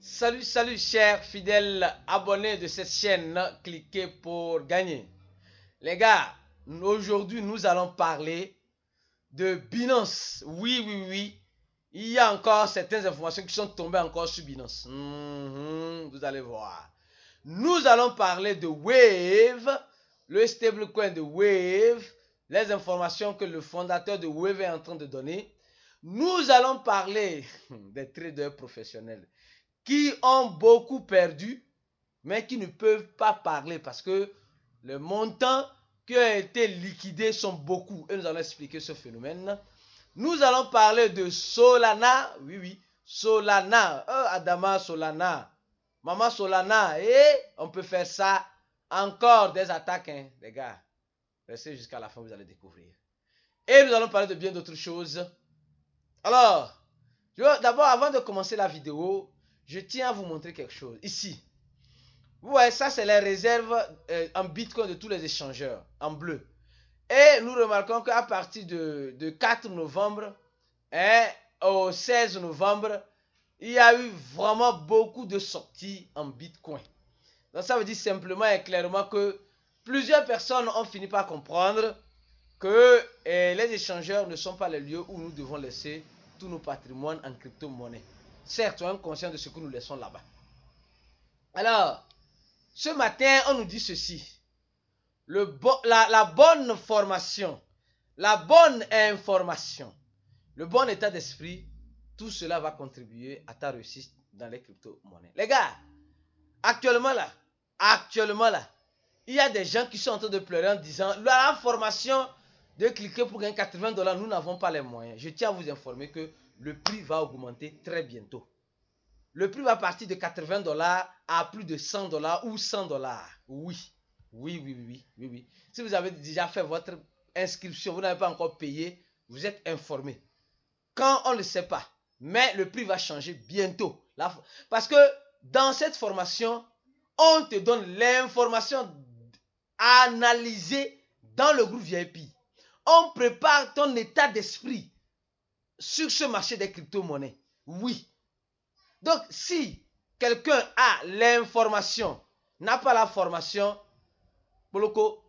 Salut chers fidèles abonnés de cette chaîne, cliquez pour gagner. Les gars, aujourd'hui nous allons parler de Binance. Oui, il y a encore certaines informations qui sont tombées encore sur Binance. Vous allez voir. Nous allons parler de Wave, le stablecoin de Wave, les informations que le fondateur de Wave est en train de donner. Nous allons parler des traders professionnels qui ont beaucoup perdu, mais qui ne peuvent pas parler parce que les montants qui ont été liquidés sont beaucoup. Et nous allons expliquer ce phénomène. Nous allons parler de Solana. Oui, Solana. Adama Solana. Maman Solana. Et on peut faire ça. Encore des attaques, hein, les gars. Restez jusqu'à la fin, vous allez découvrir. Et nous allons parler de bien d'autres choses. Alors, d'abord, avant de commencer la vidéo, je tiens à vous montrer quelque chose. Ici, vous voyez, ça c'est les réserves en Bitcoin de tous les échangeurs, en bleu. Et nous remarquons qu'à partir de 4 novembre au 16 novembre, il y a eu vraiment beaucoup de sorties en Bitcoin. Donc ça veut dire simplement et clairement que plusieurs personnes ont fini par comprendre que les échangeurs ne sont pas les lieux où nous devons laisser tous nos patrimoines en crypto-monnaie. Certes, on est conscient de ce que nous laissons là-bas. Alors, ce matin, on nous dit ceci. La bonne formation, la bonne information, le bon état d'esprit, tout cela va contribuer à ta réussite dans les crypto-monnaies. Les gars, actuellement là, il y a des gens qui sont en train de pleurer en disant la formation de cliquer pour gagner 80 $, nous n'avons pas les moyens. Je tiens à vous informer que le prix va augmenter très bientôt. Le prix va partir de 80 $ à plus de 100 $ ou 100 $. Oui. Si vous avez déjà fait votre inscription, vous n'avez pas encore payé, vous êtes informé. Quand on ne le sait pas, mais le prix va changer bientôt. Parce que dans cette formation, on te donne l'information analysée dans le groupe VIP. On prépare ton état d'esprit sur ce marché des crypto-monnaies. Oui. Donc, si quelqu'un a l'information, n'a pas la formation, Boloko,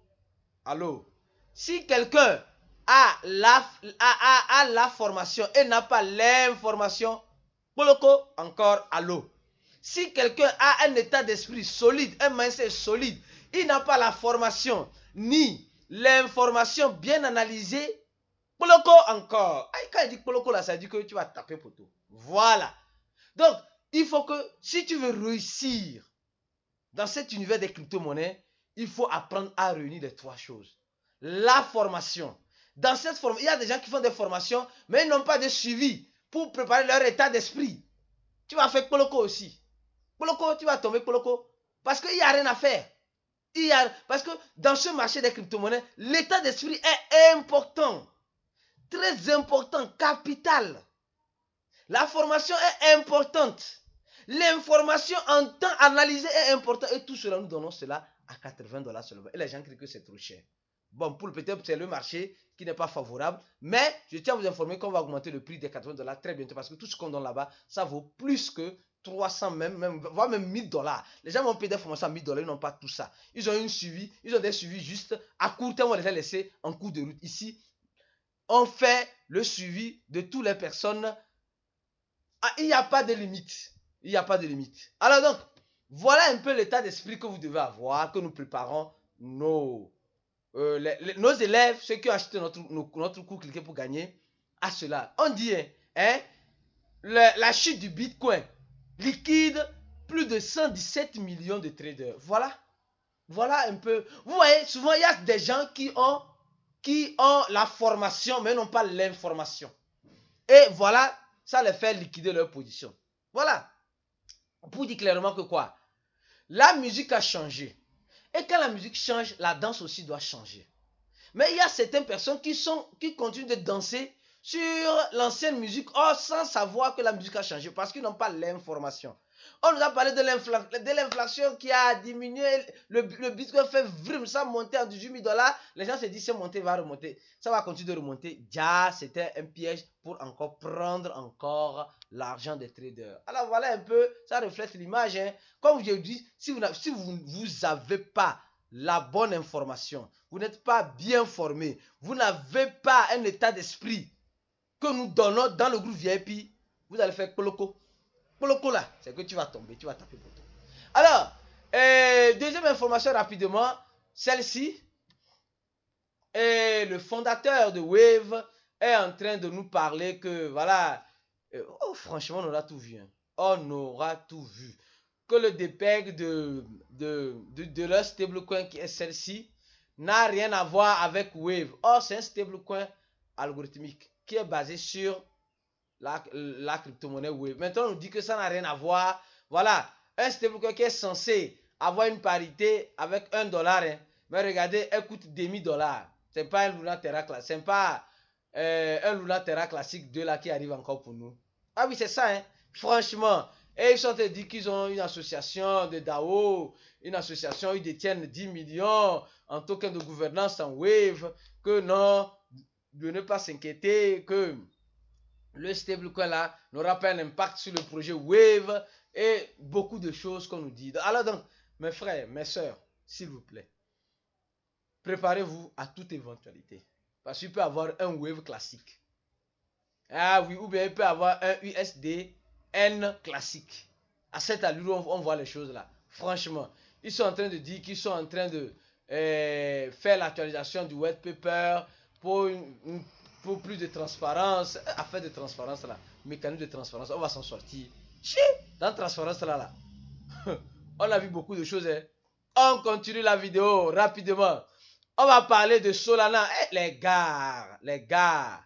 allô. Si quelqu'un a la formation et n'a pas l'information, Boloko, encore, allô. Si quelqu'un a un état d'esprit solide, un mindset solide, il n'a pas la formation ni l'information bien analysée, Poloko encore. Quand il dit Poloko là, ça dit que tu vas taper poteau. Voilà. Donc, il faut que si tu veux réussir dans cet univers des crypto-monnaies, il faut apprendre à réunir les trois choses. La formation. Dans cette formation, il y a des gens qui font des formations, mais ils n'ont pas de suivi pour préparer leur état d'esprit. Tu vas faire Poloko aussi. Poloko, tu vas tomber Poloko. Parce qu'il n'y a rien à faire. Parce que dans ce marché des crypto-monnaies, l'état d'esprit est important. Très important, capital. La formation est importante. L'information en temps analysé est importante. Et tout cela, nous donnons cela à 80 $ seulement. Et les gens crient que c'est trop cher. Bon, pour peut-être c'est le marché qui n'est pas favorable. Mais je tiens à vous informer qu'on va augmenter le prix des 80 $ très bientôt. Parce que tout ce qu'on donne là-bas, ça vaut plus que 300 voire même 1000 $. Les gens vont payer des formations à 1000 $, ils n'ont pas tout ça. Ils ont des suivis juste à court terme, on les a laissés en cours de route. Ici, on fait le suivi de toutes les personnes. Il n'y a pas de limite. Il n'y a pas de limite. Alors donc, voilà un peu l'état d'esprit que vous devez avoir, que nous préparons nos élèves, ceux qui ont acheté notre cours Cliquez pour gagner, à cela. On dit, la chute du Bitcoin liquide plus de 117 millions de traders. Voilà un peu. Vous voyez, souvent, il y a des gens qui ont la formation, mais n'ont pas l'information. Et voilà, ça les fait liquider leur position. Voilà. Pour dire clairement que quoi? La musique a changé. Et quand la musique change, la danse aussi doit changer. Mais il y a certaines personnes qui continuent de danser sur l'ancienne musique, sans savoir que la musique a changé, parce qu'ils n'ont pas l'information. On nous a parlé de l'inflation qui a diminué, le Bitcoin fait vrim, ça monter à 18 000 $. Les gens se disent, c'est monté, va remonter. Ça va continuer de remonter. Déjà, c'était un piège pour encore prendre encore l'argent des traders. Alors voilà un peu, ça reflète l'image. Hein. Comme je vous dis, si vous n'avez pas la bonne information, vous n'êtes pas bien formé, vous n'avez pas un état d'esprit que nous donnons dans le groupe VIP, vous allez faire coloco. Coloco là, c'est que tu vas tomber, tu vas taper pour toi. Alors, deuxième information rapidement, celle-ci, le fondateur de Wave est en train de nous parler que, voilà, franchement, on aura tout vu. Hein. On aura tout vu. Que le DPEG de leur stablecoin qui est celle-ci n'a rien à voir avec Wave. Or, c'est un stablecoin algorithmique qui est basé sur la crypto-monnaie Wave. Maintenant, on nous dit que ça n'a rien à voir. Voilà, un stablecoin qui est censé avoir une parité avec $1. Hein. Mais regardez, elle coûte $0,5. C'est pas un Luna Terra classique. C'est pas un Luna Terra classique 2 là qui arrive encore pour nous. Ah oui, c'est ça, hein. Franchement. Et ils sont en train de dire qu'ils ont une association de DAO, une association, ils détiennent 10 millions en token de gouvernance en Wave, que non, de ne pas s'inquiéter, que le stablecoin là n'aura pas un impact sur le projet Wave et beaucoup de choses qu'on nous dit. Alors donc, mes frères, mes soeurs, s'il vous plaît, préparez-vous à toute éventualité. Parce qu'il peut avoir un Wave classique. Ah oui, ou bien il peut avoir un USDN classique. À cette allure, on voit les choses là. Franchement, ils sont en train de dire qu'ils sont en train de faire l'actualisation du white paper pour plus de transparence. Affaire de transparence là, mécanisme de transparence, on va s'en sortir. Dans transparence là, on a vu beaucoup de choses. Hein. On continue la vidéo rapidement. On va parler de Solana. Les gars, les gars,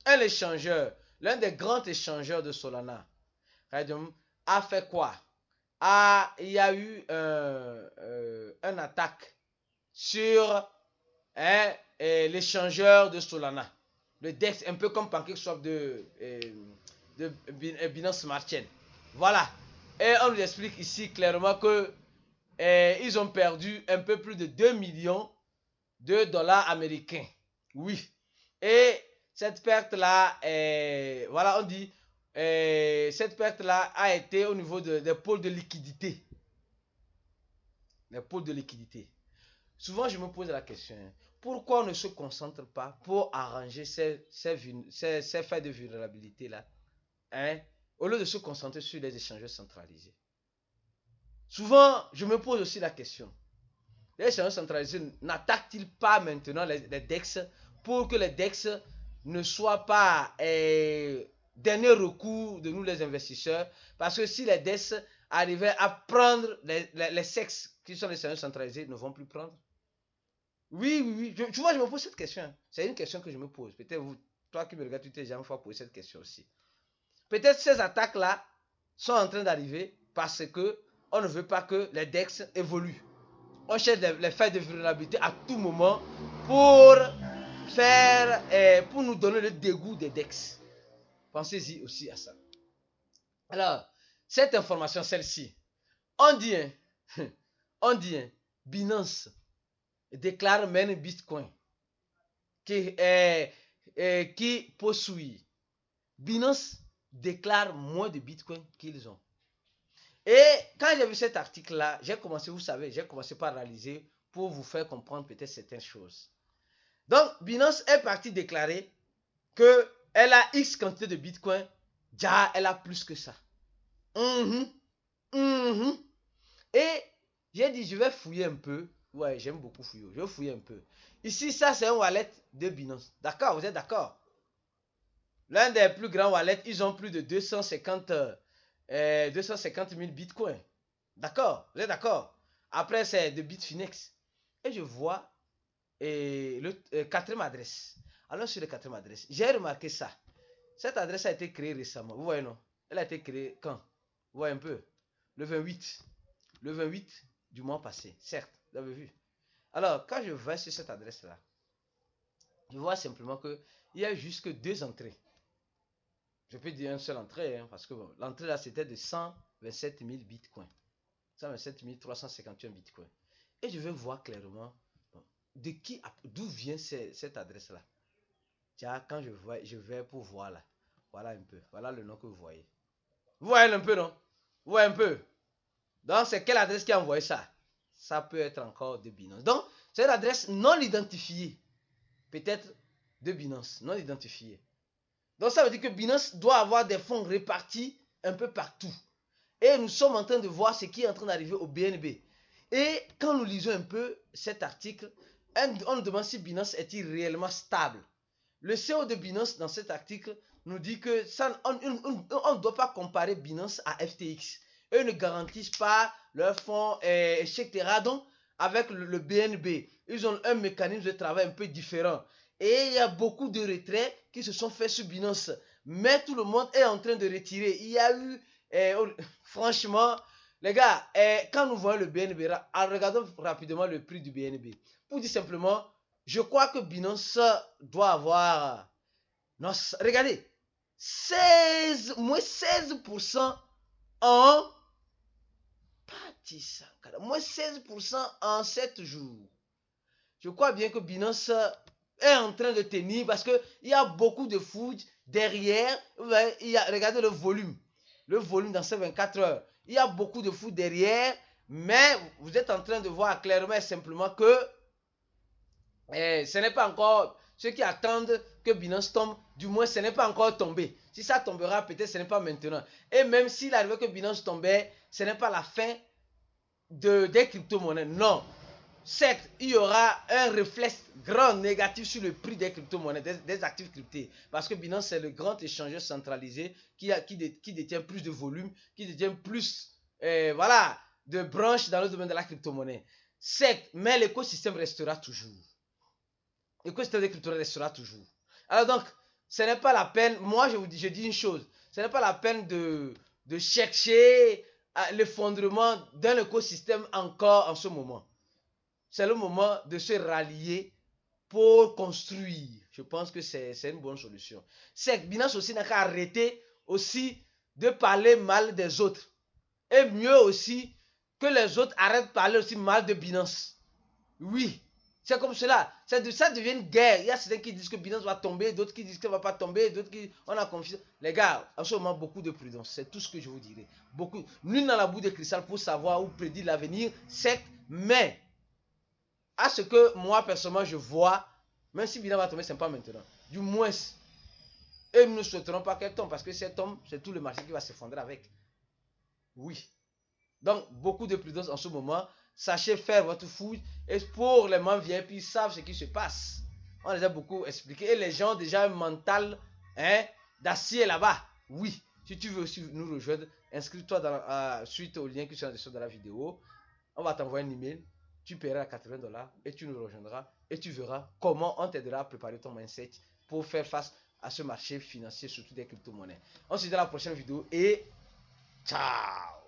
un échangeur, l'un des grands échangeurs de Solana, a fait quoi? Il y a eu une attaque sur l'échangeur de Solana, le DEX, un peu comme PancakeSwap de Binance Smart Chain. Voilà. Et on nous explique ici clairement que ils ont perdu un peu plus de 2 millions de dollars américains. Oui. Et cette perte-là, voilà, on dit, cette perte-là a été au niveau des pôles de liquidité. Les pôles de liquidité. Souvent, je me pose la question, pourquoi on ne se concentre pas pour arranger ces faits de vulnérabilité-là, hein, au lieu de se concentrer sur les échangeurs centralisés? Souvent, je me pose aussi la question, les échangeurs centralisés n'attaquent-ils pas maintenant les DEX pour que les DEX ne soient pas dernier recours de nous les investisseurs? Parce que si les DEX arrivaient à prendre les sexes qui sont les échangeurs centralisés, ils ne vont plus prendre. Oui. Tu vois, je me pose cette question. C'est une question que je me pose. Peut-être toi qui me regardes, tu t'es jamais fois posé cette question aussi. Peut-être ces attaques-là sont en train d'arriver parce que on ne veut pas que les DEX évoluent. On cherche les failles de vulnérabilité à tout moment pour nous donner le dégoût des DEX. Pensez-y aussi à ça. Alors, cette information, celle-ci, on dit, Binance déclare même Bitcoin qui poursuit. Binance déclare moins de Bitcoin qu'ils ont. Et quand j'ai vu cet article-là, j'ai commencé, vous savez, par réaliser pour vous faire comprendre peut-être certaines choses. Donc, Binance est partie déclarer qu'elle a X quantité de Bitcoin. Déjà, elle a plus que ça. Et j'ai dit, je vais fouiller un peu. Ouais, j'aime beaucoup fouiller. Je vais fouiller un peu. Ici, ça, c'est un wallet de Binance. D'accord, vous êtes d'accord? L'un des plus grands wallets, ils ont plus de 250 000 bitcoins. D'accord, vous êtes d'accord? Après, c'est de Bitfinex. Et je vois quatrième adresse. Alors, sur la quatrième adresse, j'ai remarqué ça. Cette adresse a été créée récemment. Vous voyez, non? Elle a été créée quand? Vous voyez un peu? Le 28 du mois passé, certes, vous avez vu. Alors, quand je vais sur cette adresse-là, je vois simplement qu'il y a juste que 2 entrées. Je peux dire une seule entrée, hein, parce que bon, l'entrée là, c'était de 127 000 bitcoins. 127 351 bitcoins. Et je vais voir clairement bon, d'où vient cette adresse-là. Tiens, quand je vais pour voir là. Voilà un peu. Voilà le nom que vous voyez. Vous voyez un peu, non? Vous voyez un peu? Donc, c'est quelle adresse qui a envoyé ça? Ça peut être encore de Binance. Donc, c'est une adresse non identifiée. Peut-être de Binance, non identifiée. Donc, ça veut dire que Binance doit avoir des fonds répartis un peu partout. Et nous sommes en train de voir ce qui est en train d'arriver au BNB. Et quand nous lisons un peu cet article, on nous demande si Binance est-il réellement stable. Le CEO de Binance, dans cet article, nous dit que ça, on ne doit pas comparer Binance à FTX. Eux ne garantissent pas leurs fonds, etc. Donc, avec le BNB, ils ont un mécanisme de travail un peu différent. Et il y a beaucoup de retraits qui se sont faits sur Binance. Mais tout le monde est en train de retirer. Il y a eu, franchement, les gars, quand nous voyons le BNB, regardons rapidement le prix du BNB. Pour dire simplement, je crois que Binance doit avoir... Non, regardez, moins 16% en... Moins 16% en 7 jours. Je crois bien que Binance est en train de tenir parce qu'il y a beaucoup de food derrière. Regardez le volume. Le volume dans ces 24 heures. Il y a beaucoup de food derrière. Mais vous êtes en train de voir clairement et simplement que ce n'est pas encore... Ceux qui attendent que Binance tombe, du moins ce n'est pas encore tombé. Si ça tombera, peut-être ce n'est pas maintenant. Et même s'il arrivait que Binance tombait, ce n'est pas la fin des crypto-monnaies. Non. Certes, il y aura un réflexe grand négatif sur le prix des crypto-monnaies, des actifs cryptés. Parce que Binance, c'est le grand échangeur centralisé qui détient plus de volume, qui détient plus voilà, de branches dans le domaine de la crypto-monnaie. Certes, mais l'écosystème restera toujours. L'écosystème des crypto restera toujours. Alors donc, ce n'est pas la peine, moi je dis une chose, ce n'est pas la peine de chercher l'effondrement d'un écosystème encore en ce moment. C'est le moment de se rallier pour construire. Je pense que c'est une bonne solution. C'est que Binance aussi n'a qu'à arrêter aussi de parler mal des autres. Et mieux aussi que les autres arrêtent de parler aussi mal de Binance. Oui, c'est comme cela. Ça devient une guerre. Il y a certains qui disent que Binance va tomber, d'autres qui disent qu'elle ne va pas tomber, d'autres qui... On a confiance. Les gars, en ce moment, beaucoup de prudence. C'est tout ce que je vous dirai. Beaucoup. Nul dans la boue de cristal pour savoir ou prédire l'avenir. C'est mais à ce que moi, personnellement, je vois, même si Binance va tomber, ce n'est pas maintenant. Du moins, et nous ne souhaiterons pas qu'elle tombe, parce que si elle tombe, c'est tout le marché qui va s'effondrer avec. Oui. Donc, beaucoup de prudence en ce moment. Sachez faire votre fouille. Et pour les membres VIP, ils savent ce qui se passe. On les a beaucoup expliqué. Et les gens ont déjà un mental d'acier là-bas. Oui. Si tu veux aussi nous rejoindre, inscris-toi suite au lien qui est en dessous de la vidéo. On va t'envoyer un email. Tu paieras $80 et tu nous rejoindras. Et tu verras comment on t'aidera à préparer ton mindset pour faire face à ce marché financier, surtout des crypto-monnaies. On se dit à la prochaine vidéo et ciao!